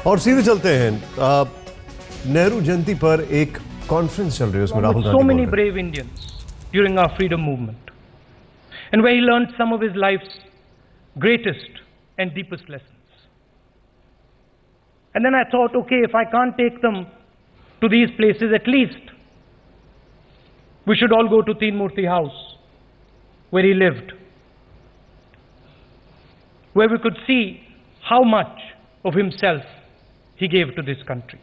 और सीधे चलते हैं नेहरू जयंती पर एक कॉन्फ्रेंस चल रही है, उसमें Rahul Gandhi so many brave Indians during our freedom movement, and where he learned some of his life's greatest and deepest lessons. And then I thought, okay, if I can't take them to these places, at least we should all go to Teen Murti House, where he lived, where we could see how much of himself he gave to this country,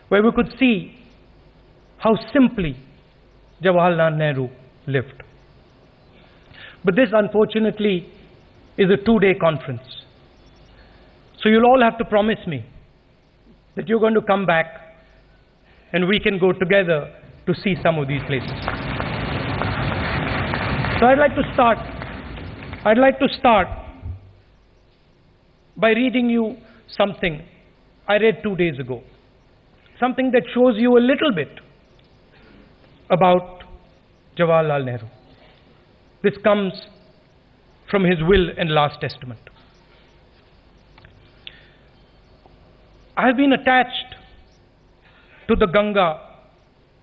where we could see how simply Jawaharlal Nehru lived. But this, unfortunately, is a two-day conference. So you'll all have to promise me that you're going to come back and we can go together to see some of these places. So I'd like to start by reading you something I read 2 days ago. Something that shows you a little bit about Jawaharlal Nehru. This comes from his will and last testament. I have been attached to the Ganga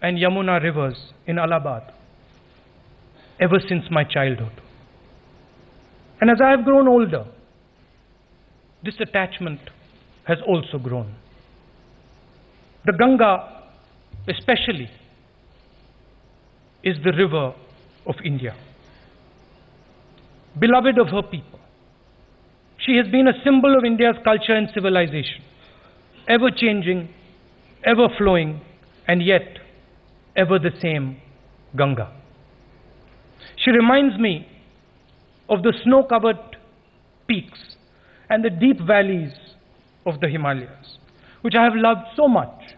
and Yamuna rivers in Allahabad ever since my childhood. And as I have grown older, this attachment has also grown. The Ganga, especially, is the river of India, beloved of her people. She has been a symbol of India's culture and civilization, ever changing, ever flowing, and yet ever the same Ganga. She reminds me of the snow-covered peaks and the deep valleys of the Himalayas, which I have loved so much,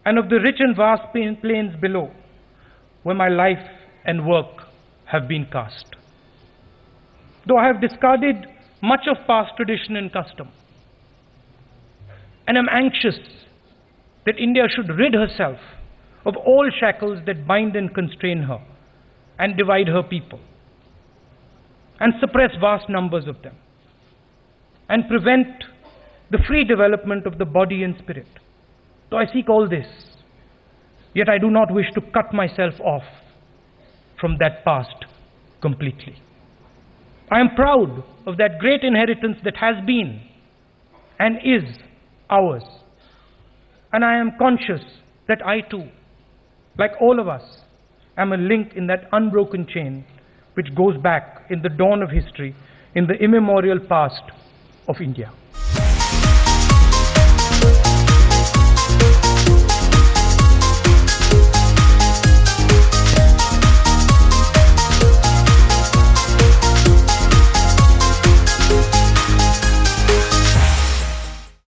and of the rich and vast plains below, where my life and work have been cast. Though I have discarded much of past tradition and custom, and am anxious that India should rid herself of all shackles that bind and constrain her, and divide her people, and suppress vast numbers of them, and prevent the free development of the body and spirit. So I seek all this, yet I do not wish to cut myself off from that past completely. I am proud of that great inheritance that has been and is ours. And I am conscious that I too, like all of us, am a link in that unbroken chain which goes back in the dawn of history, in the immemorial past of India.